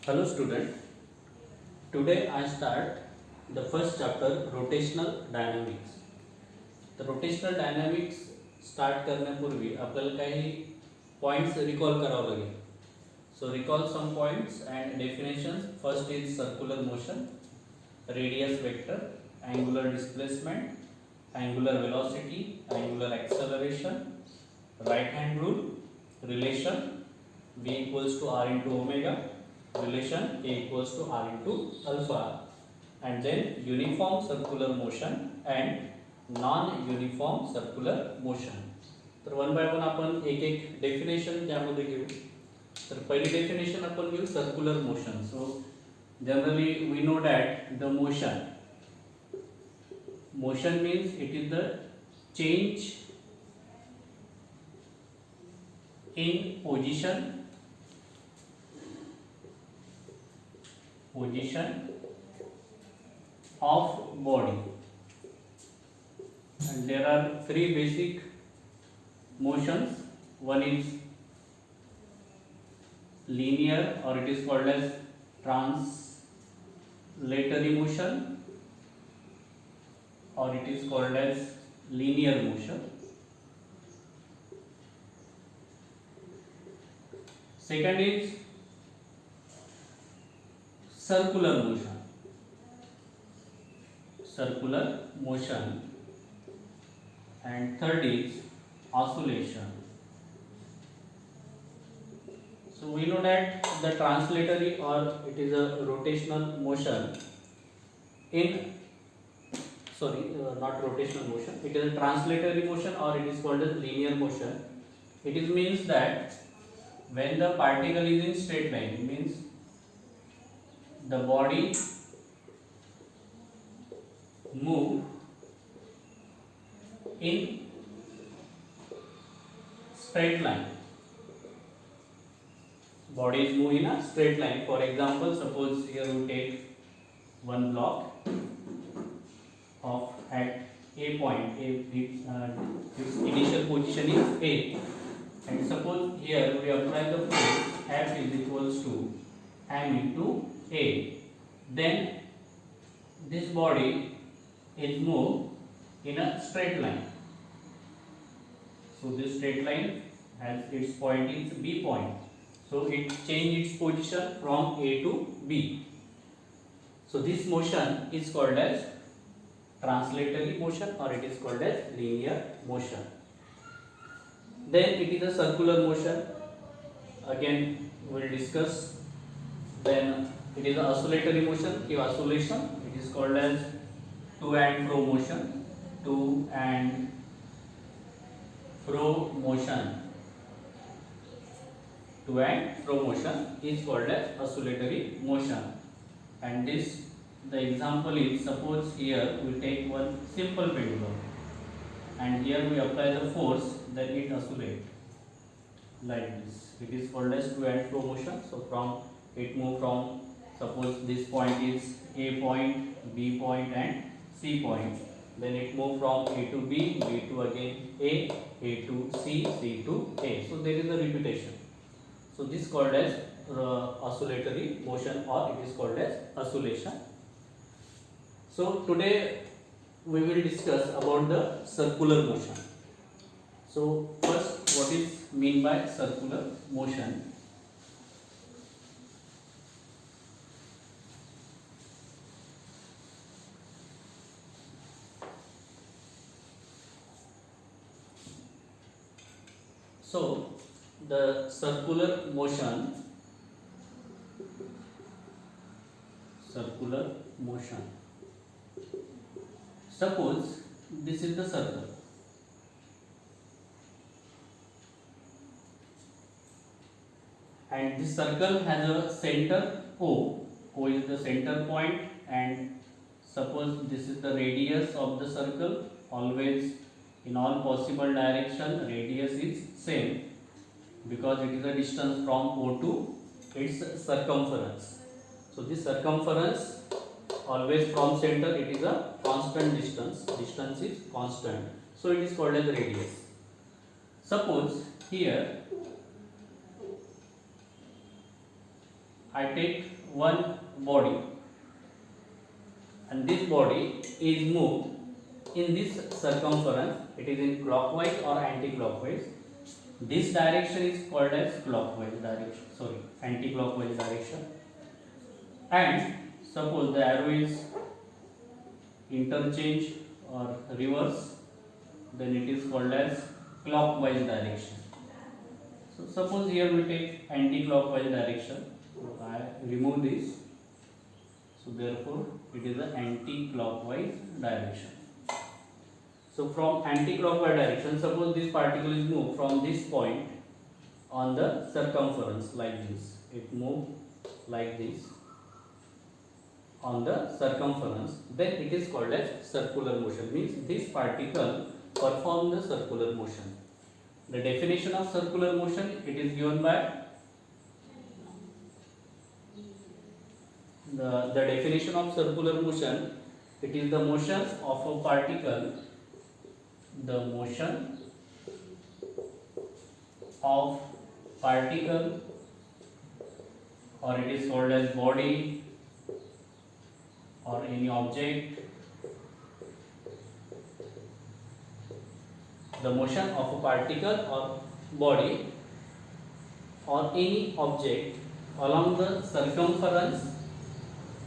Hello student, today I start the first chapter rotational dynamics. तर rotational dynamics start करण्यापूर्वी आपल्याला काही points recall करावं लागेल. So recall some points and definitions. First is circular motion, radius vector, angular displacement, angular velocity, angular acceleration, right hand rule, relation V equals to R into omega, relation A equals to R into alpha, and then uniform circular motion and non-uniform circular motion. तर one by one आपण एक एक definition त्यामध्ये घेऊ. तर पहिली definition आपण घेऊ circular motion. So generally we know that the motion means it is the change in position of body, and there are three basic motions. One is linear, or it is called as translatory motion, or it is called as linear motion. Second is circular motion, and third is oscillation. So we know that the translatory, or it is a rotational motion not rotational motion, it is a translatory motion, or it is called as linear motion. It means that when the particle is in straight line, it means the body move in straight line. Bodies move in a straight line. For example, suppose here we take one block of at A point. Its initial position is A, and suppose here we apply the force F is equals to m into A. Then this body is moved in a straight line. So this straight line has its point is B point. So it changes its position from A to B. So this motion is called as translatory motion, or it is called as linear motion. Then it is a circular motion. Again we will discuss. Then it is a oscillatory motion, oscillation. It is called as to and fro motion. To and fro motion. To and fro motion is called as oscillatory motion. And this, the example is, suppose here we take one simple pendulum, and here we apply the force, then it oscillates like this. It is called as to and fro motion. So it move from, suppose this point is A point, B point and C point. Then it move from A to B, B to again A to C, C to A. So there is a repetition. So this is called as oscillatory motion, or it is called as oscillation. So today we will discuss about the circular motion. So first, what is mean by circular motion? So the circular motion, suppose this is the circle, and this circle has a center O. O is the center point, and suppose this is the radius of the circle. Always in all possible direction radius is same, because it is a distance from O to its circumference. So this circumference, always from center, it is a constant distance. Distance is constant. So it is called as radius. Suppose here I take one body, and this body is moved in this circumference. It is in clockwise or anti-clockwise. This direction is called as clockwise direction, sorry, anti-clockwise direction. And suppose the arrow is interchange or reverse, then it is called as clockwise direction. So suppose here we take anti-clockwise direction. So I remove this. So therefore it is an anti-clockwise direction. So from anti-clockwise direction, suppose this particle is moved from this point on the circumference like this. It moved like this on the circumference, then it is called as circular motion. Means this particle perform the circular motion. The definition of circular motion, it is given by the definition of circular motion. It is the motion of a particle, the motion of particle, or it is called as body or any object, the motion of a particle or body or any object along the circumference,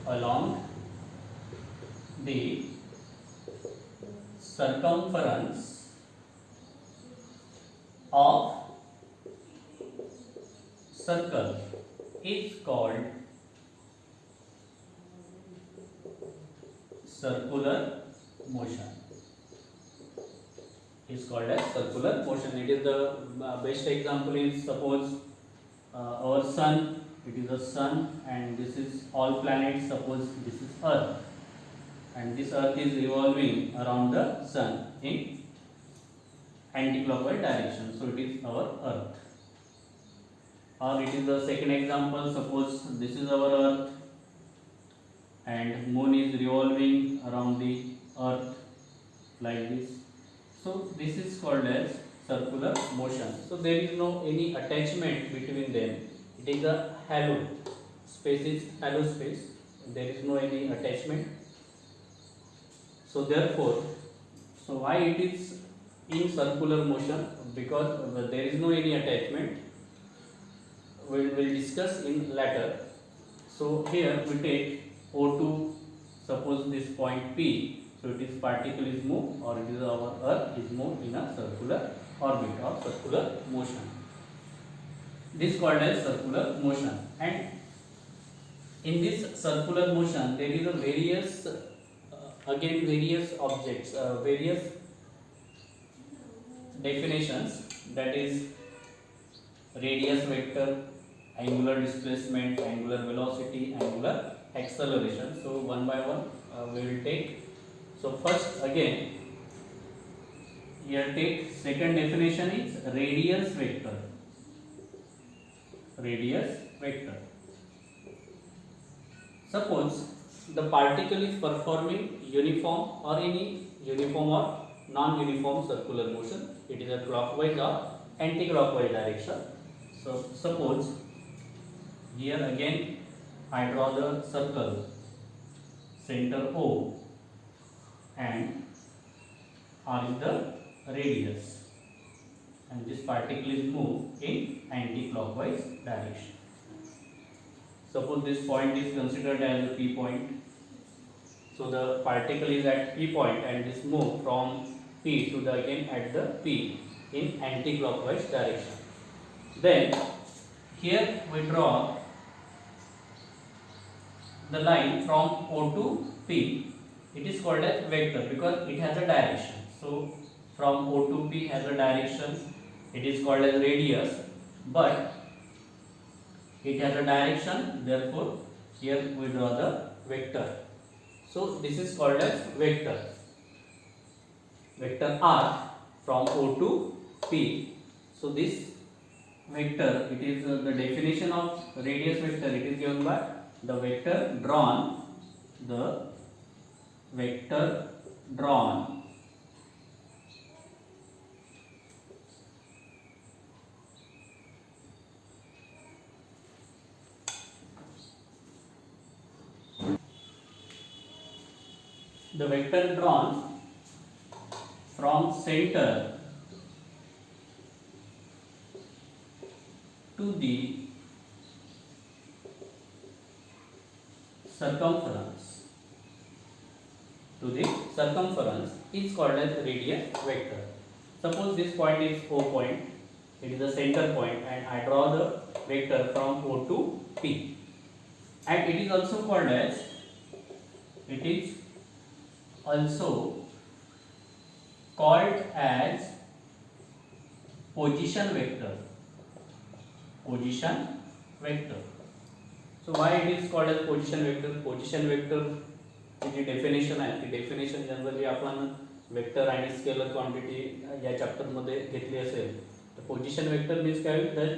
along the circumference of circle is called circular motion. Is called as circular motion. It is the best example is suppose our sun. It is a sun, and this is all planets. Suppose this is Earth, and this Earth is revolving around the sun in anti-clockwise direction. So it is our Earth. Or it is the second example. Suppose this is our Earth, and moon is revolving around the Earth like this. So this is called as circular motion. So there is no any attachment between them. It is a hollow space, is hollow space. There is no any attachment. So therefore, so why it is in circular motion? Because there is no any attachment. We will discuss in later. So here we take O2. Suppose this point P. So it is particle is moved, or it is our Earth is moved in a circular orbit or circular motion. This is called as circular motion. And in this circular motion, there is a various again various objects, various definitions. That is radius vector, angular displacement, angular velocity, angular acceleration. So one by one we will take. So first again here take second definition is radius vector. Radius vector. Suppose the particle is performing uniform or any uniform or non-uniform circular motion. It is a clockwise or anti-clockwise direction. So suppose here again I draw the circle, center O, and R is the radius, and this particle is moved in anti-clockwise direction. Suppose this point is considered as a P point. So the particle is at P point and this move from P to the again at the P in anti-clockwise direction. Then here we draw the line from O to P. It is called as vector because it has a direction. So from O to P has a direction. It is called as radius, but it has a direction. Therefore, here we draw the vector. So this is called as vector. Vector R from O to P. So this vector, it is the definition of radius vector. It is given by the vector drawn. The vector drawn the vector drawn from center to the circumference is called as radius vector. Suppose this point is O point, it is the center point, and I draw the vector from O to P, and it is also called as position vector. So why it is called as position vector? Position vector ji definition आहे ती definition generally आपण vector आणि scalar quantity या चॅप्टरमध्ये घेतली असेल. तर position vector means काय तर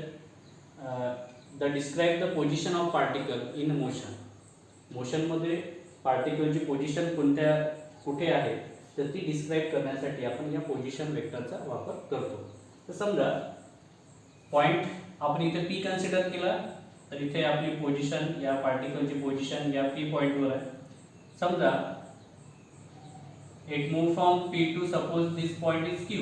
the describe the position of particle in motion. मोशनमध्ये पार्टिकलची पोझिशन कुठे आहे तर ती डिस्क्राईब करण्यासाठी आपण या पोझिशन वेक्टरचा वापर करतो. तर समजा पॉईंट आपण इथे पी कन्सिडर केला तर इथे आपली पोझिशन या पार्टिकलची पोझिशन या पी पॉईंटवर आहे. समजा it move from P to suppose this point is Q.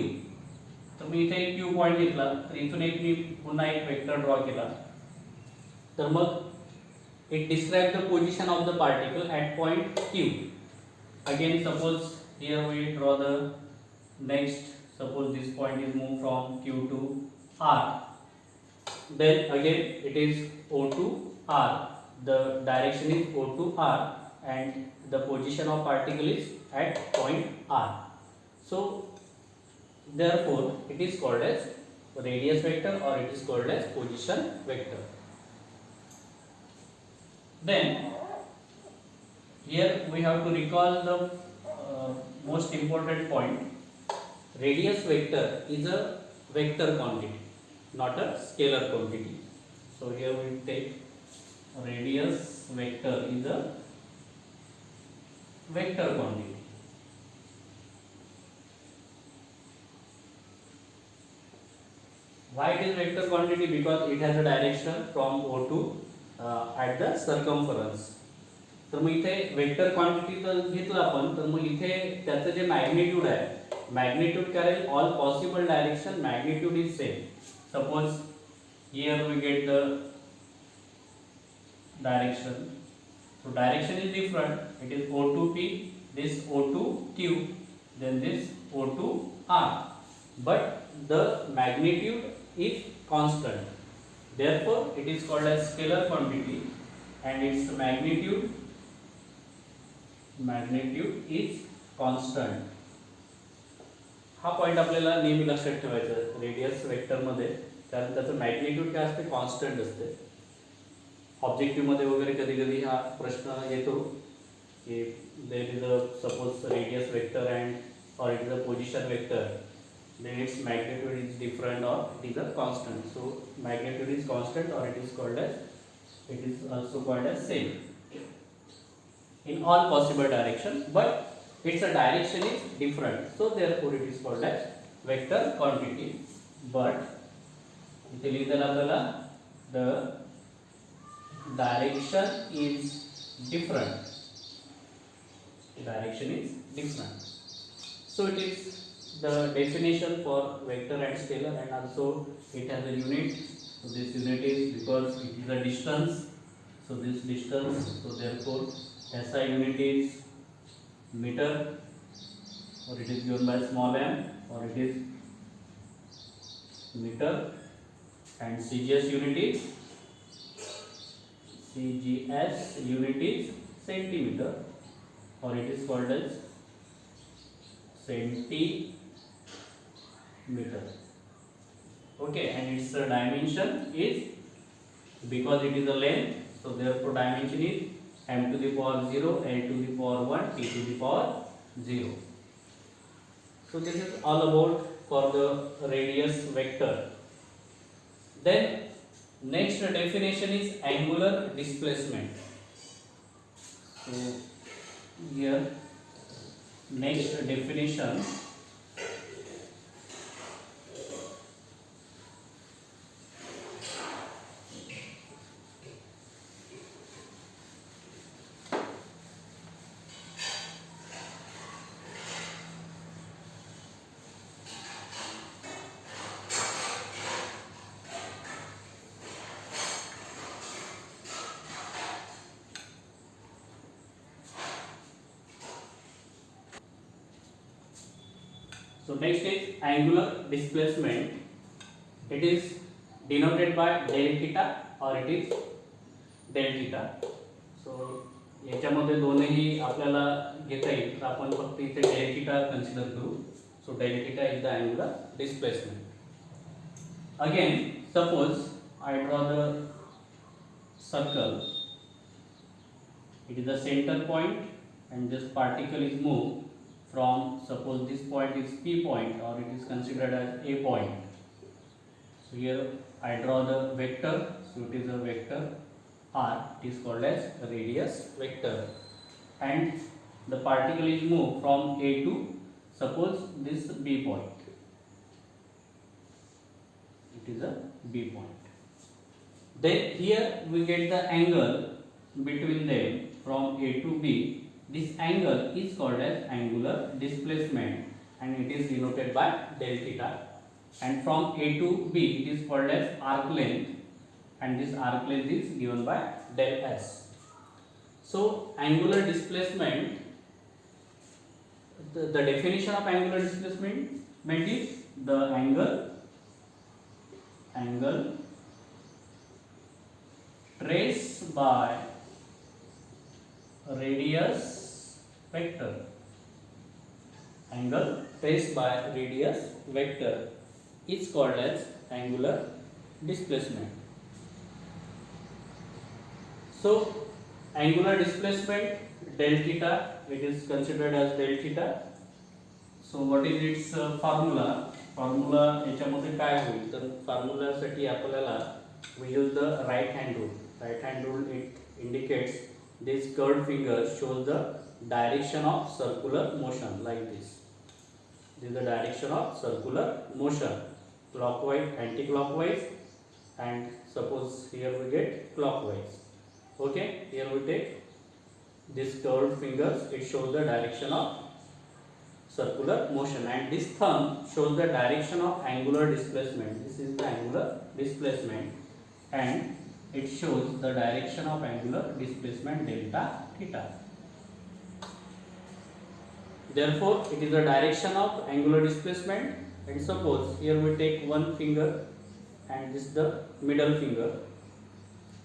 तर मी इथे एक Q पॉइंट घेतला तर इथून एक मी पुन्हा एक वेक्टर ड्रॉ केला तर मग it describe the position of the particle at point Q. Again suppose here we draw the next, suppose this point is move from Q to R. Then again it is O to R. The direction is O to R and the position of particle is at point R. So therefore it is called as radius vector or it is called as position vector. Then here we have to recall the most important point. Radius vector is a vector quantity, not a scalar quantity. So here we take radius vector is a vector quantity. Why it is vector quantity? Because it has a direction from O to at the circumference. तर मग इथे vector quantity तर घेतलं आपण तर मग इथे त्याचं जे मॅग्निट्यूड आहे मॅग्निट्यूड करेल all possible direction magnitude is same. Suppose here we get the direction. So direction is different. It is O to P, this O to Q, then this O to R. But the magnitude is constant. Therefore, it is called as scalar quantity, and its magnitude is constant. हा point आपल्याला नेहमी लक्षात ठेवायचा radius vector मध्ये, कारण त्याचं magnitude काय असते कॉन्स्टंट असते. ऑब्जेक्टिव्ह मध्ये वगैरे कधी कधी हा प्रश्न येतो की there is a suppose radius vector and or it is a position vector, then its magnitude is different or it is a constant. So magnitude is constant or it is also called as same in all possible direction, but its a direction is different. So therefore it is called as vector quantity. But इथे लिहिलेलं आपल्याला the direction is different. So it is the definition for vector and scalar, and also it has a unit. So this unit is because it is a distance. So this distance, so therefore SI unit is meter, or it is given by small m, or it is meter, and CGS unit is centimeter, or it is called as centimeter. Okay, and its dimension is, because it is a length, so therefore dimension is m to the power 0, l to the power 1, t to the power 0. So this is all about for the radius vector. Then next definition is angular displacement. So here next definition So next is angular displacement. It is denoted by del theta or it is del theta. So याच्यामध्ये दोनही आपल्याला घेता येईल, तर आपण फक्त इथे del theta consider करू. So del theta is the angular displacement. Again, suppose I draw the circle. It is the center point and this particle is moved from, suppose this point is P point or it is considered as A point. So here I draw the vector, so it is a vector r, it is called as radius vector, and the particle is moved from A to, suppose this B point, it is a B point. Then here we get the angle between them from A to B. This angle is called as angular displacement and it is denoted by del theta. And from A to B it is called as arc length and this arc length is given by del S. So angular displacement, the definition of angular displacement is the angle traced by radius vector. Angle traced by radius vector is called as angular displacement. So angular displacement del theta, it is considered as del theta. So what is its formula? Formula याच्यामध्ये काय होईल, तर फॉर्म्युलासाठी आपल्याला we use the right hand rule. Right hand rule, it indicates this curved finger shows the direction of circular motion like this. This is the direction of circular motion, clockwise, anti-clockwise, and suppose here we get clockwise. Okay, here we take this curved fingers, it shows the direction of circular motion, and this thumb shows the direction of angular displacement. This is the angular displacement and it shows the direction of angular displacement delta theta. Therefore it is the direction of angular displacement, and suppose here we take one finger and this is the middle finger.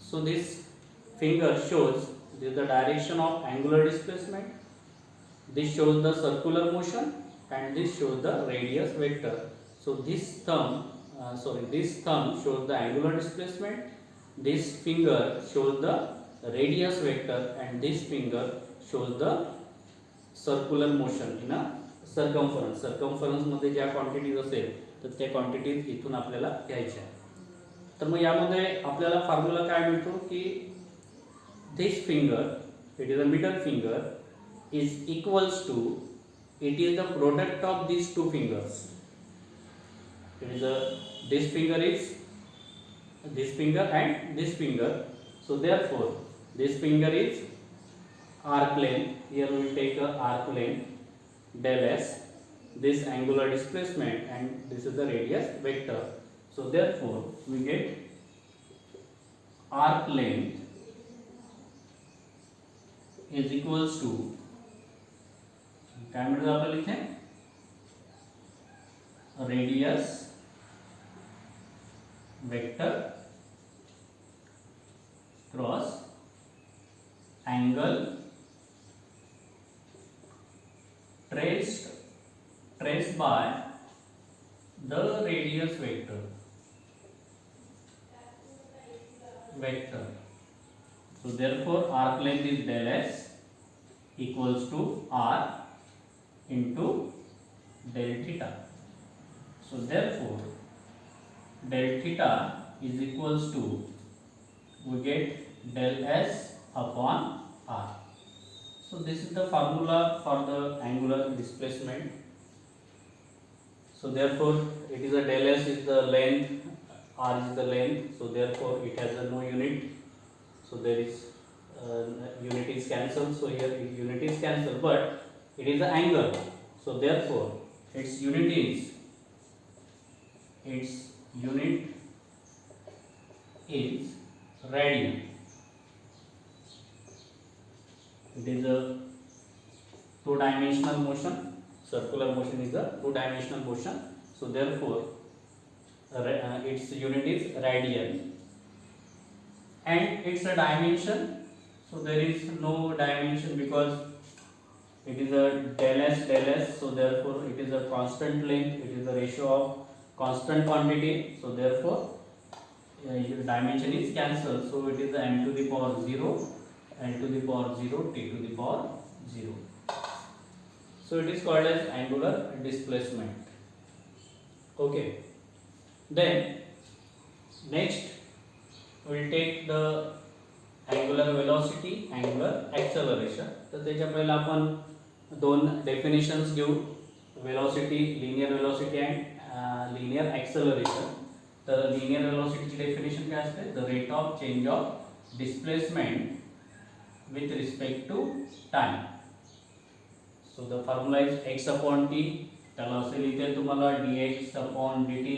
So this finger shows this is the direction of angular displacement, this shows the circular motion and this shows the radius vector. So this thumb shows the angular displacement, this finger shows the radius vector and this finger shows the circular motion in a circumference. Circumference मध्ये ज्या quantities असेल तर त्या quantities इथून आपल्याला घ्यायच्या. तर मग यामध्ये आपल्याला फॉर्म्युला काय मिळतो की this finger, it is a middle finger, is equals to, it is the product of these two fingers. It is this finger is this finger and this finger. So therefore this finger is arc length, here we will take a arc length del S, this angular displacement and this is the radius vector. So therefore we get arc length is equals to, काय मिळतं आपल्याला इथे, radius vector cross angle traced by the radius vector. So therefore arc length is del S equals to R into del theta. So therefore del theta is equals to, we get del S upon R. So this is the formula for the angular displacement. So therefore it is a del S is the length, R is the length, so therefore it has a no unit, so there is unit is cancelled, so here unit is cancelled, but it is the angle, so therefore its unit is radian. It is a two-dimensional motion, Circular motion is a two-dimensional motion. So therefore, its unit is radian, and it's a dimension. So there is no dimension because it is a del s, so therefore it is a constant length, it is a ratio of constant quantity. So therefore dimension is cancelled, so it is m to the power 0, n to the power 0, t to the power 0. So it is called as angular displacement. Okay, then next we will take the angular velocity, angular acceleration. तर त्याच्या पहिला आपण दोन definitions घेऊ, velocity, linear velocity and linear acceleration. तर linear वेलोसिटीची definition काय असते? The rate of change of displacement with respect to time. So the formula is x upon t. त्याला असे लिहिते तुम्हाला dx upon dt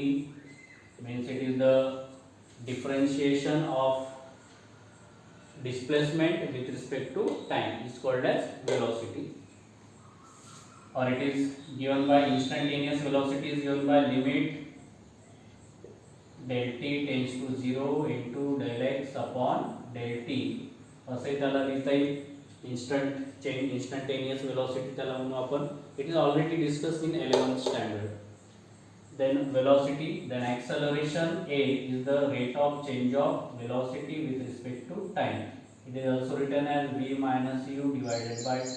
means it is the differentiation of displacement with respect to time is called as velocity, or it is given by instantaneous velocity is given by limit del t tends to 0 into del x upon del t. असे त्याला लिहिता येईल. instantaneous velocity त्याला म्हणू आपण. it is already discussed in 11th standard. Then velocity, then acceleration a is the rate of change of velocity with respect to time. It is also written as v minus u divided by t,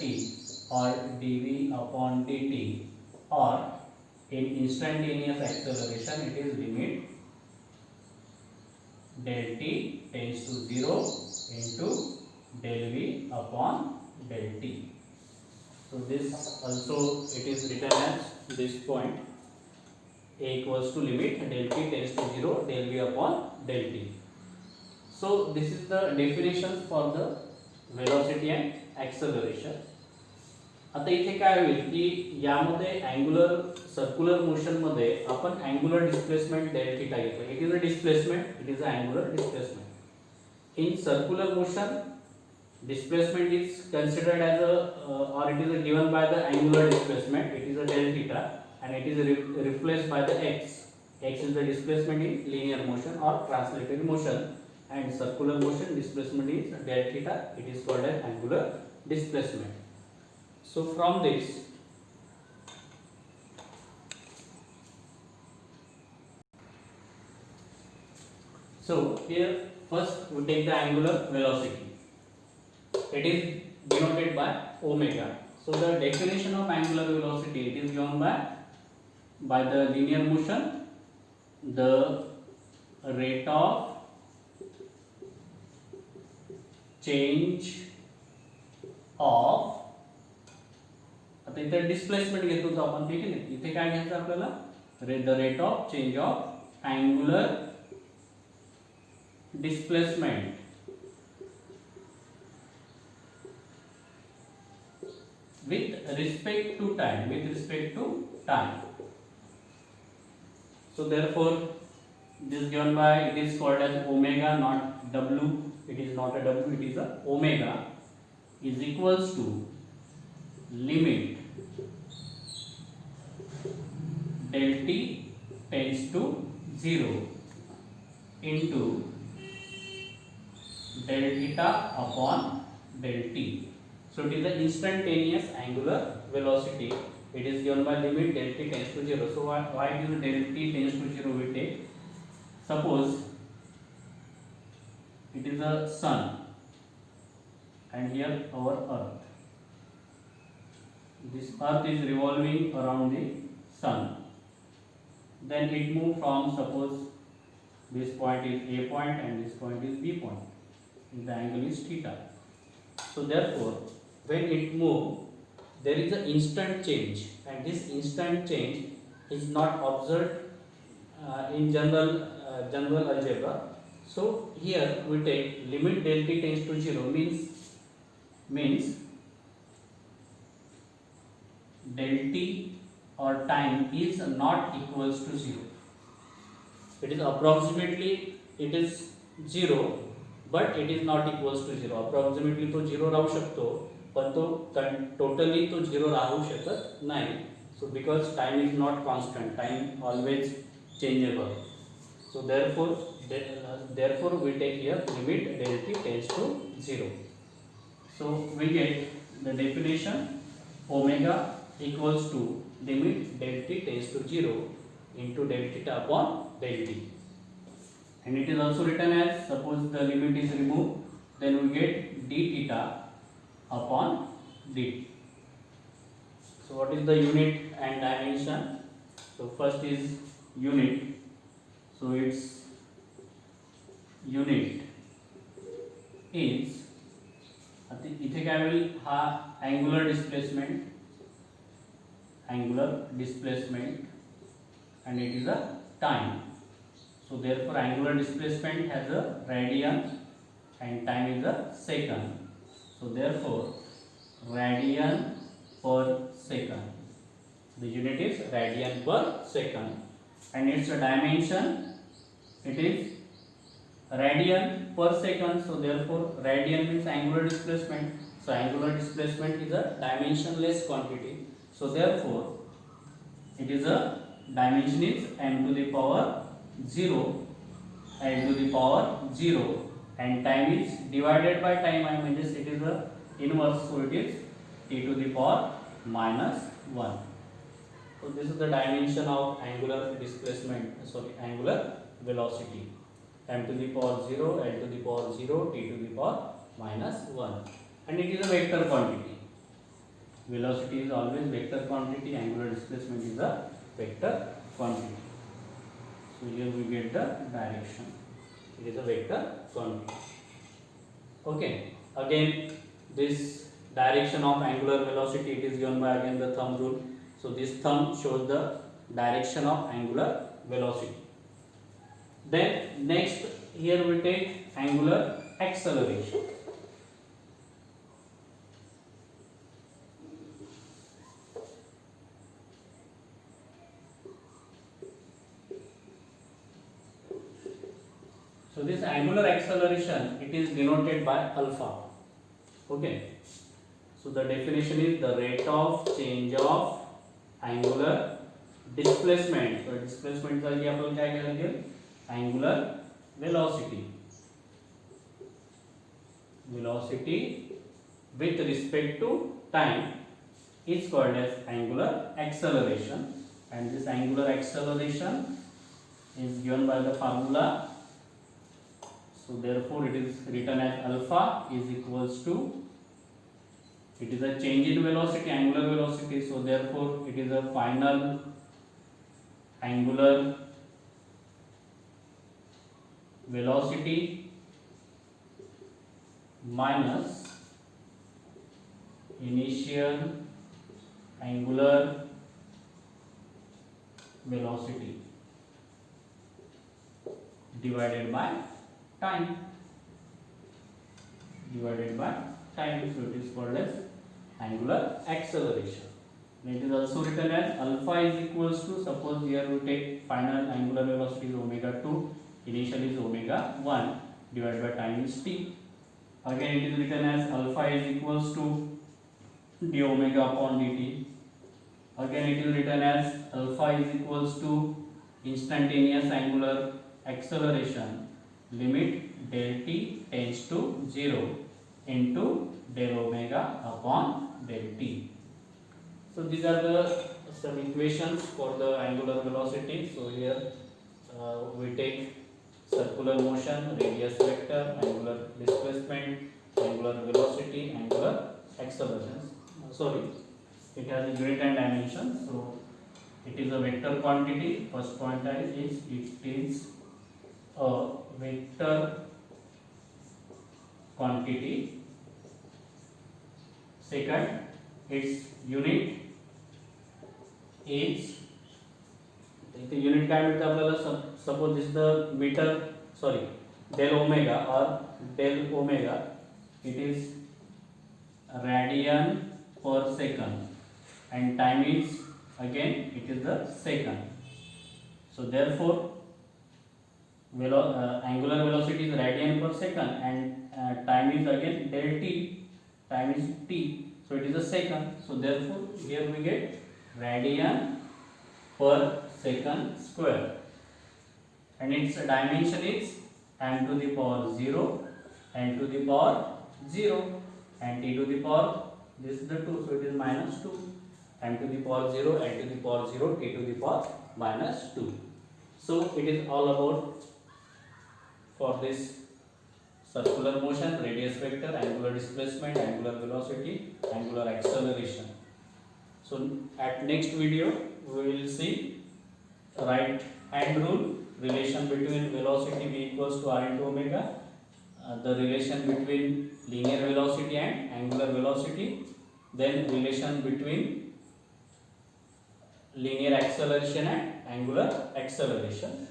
or dv upon dt, or in instantaneous acceleration it is limit del t tends to 0 into del v upon del t. So this also it is written as this point, a equals to limit del t tends to 0 del v upon del t. So this is the definitions for the velocity and acceleration. आता इथे काय होईल की यामध्ये angular circular motion मध्ये आपण angular displacement del theta घेतो. It is a displacement, it is a angular displacement. In circular motion displacement is considered as a or it is given by the angular displacement, it is a del theta, and it is replaced by the x. X is the displacement in linear motion or translatory motion, and circular motion displacement is del theta, it is called as angular displacement. So from this so here first we take the angular velocity. It is denoted by omega. So the definition of angular velocity, it is given by the linear motion, the rate of change of, आता इथे displacement घेतो आपण, ठीक आहे. इथे काय घ्यायचं आपल्याला? The rate of change of angular displacement with respect to time, with respect to time. So therefore this is given by, it is called as omega, not w. It is not a w, it is a omega, is equals to limit del t tends to 0 into del theta upon del t. So it is the instantaneous angular velocity. It is given by limit del t tends to 0. So why do del t tends to 0 we take? Suppose it is a sun and here our earth. This earth is revolving around the sun. Then it moves from, suppose this point is A point and this point is B point. The angle is theta. So therefore when it moves, there is an instant change, and this instant change is not observed in general algebra. So here we take limit del t tends to 0 means del t or time is not equals to 0. It is approximately, it is 0, but it is not equals to 0. Approximately तो 0 राहू शकतो, पण तो totally तो 0 राहू शकत नाही. So because time is not constant, time always changeable. So therefore we take here limit del t tends to 0. So we get the definition omega equals to limit del t tends to 0 into del theta upon del t. And it is also written as, suppose the limit is removed, then we get d theta upon dt. So what is the unit and dimension? So first is unit. So its unit is, इथे काय होईल, हा angular displacement and it is a time. So therefore angular displacement has a radian and time is a second. So therefore radian per second, the unit is radian per second, and its dimension, it is radian per second. So therefore radian means angular displacement, so angular displacement is a dimensionless quantity. So therefore it is a dimension is m to the power 0, n to the power 0, and time is divided by time, I mean it is a inverse, so it is t to the power minus 1. So this is the dimension of angular displacement, angular velocity, m to the power 0, l to the power 0, t to the power minus 1, and it is a vector quantity. Velocity is always vector quantity, angular displacement is a vector quantity. So here we get the direction, it is a vector quantity. Okay, again this direction of angular velocity, it is given by again the thumb rule. So this thumb shows the direction of angular velocity. Then next here we take angular acceleration. So this angular acceleration, it is denoted by alpha. Okay. So the definition is the rate of change of angular displacement. So displacement जागी आपण काय करायला लागेल, angular velocity. Velocity with respect to time is called as angular acceleration, and this angular acceleration is given by the formula. So therefore it is written as alpha is equals to, it is a change in velocity, angular velocity, so therefore it is a final angular velocity minus initial angular velocity divided by time. So it is called as angular acceleration. And it is also written as alpha is equals to, suppose here we take final angular velocity is omega 2, initial is omega 1, divided by time is t. Again it is written as alpha is equals to d omega upon dt. Again it is written as alpha is equals to instantaneous angular acceleration limit del t tends to 0 into del omega upon del t. So these are the some equations for the angular velocity. So here we take circular motion, radius vector, angular displacement, angular velocity, angular acceleration. It has a unit and dimension. So it is a vector quantity. First point is it is a vector quantity. Second, its unit is, the unit काय मिळतं आपल्याला, suppose this is the meter, del omega or del omega, it is radian per second, and time is again it is the second. So therefore angular velocity is radian per second, and time is again del t, time is t, so it is a second. So therefore here we get radian per second square, and its dimension is m to the power 0, n to the power 0, and t to the power, this is the 2, so it is minus 2, m to the power 0, n to the power 0, t to the power minus 2. So it is all about for this circular motion, radius vector, angular displacement, angular velocity, angular acceleration. So at next video we will see right hand rule, relation between velocity v equals to r into omega, the relation between linear velocity and angular velocity, then relation between linear acceleration and angular acceleration.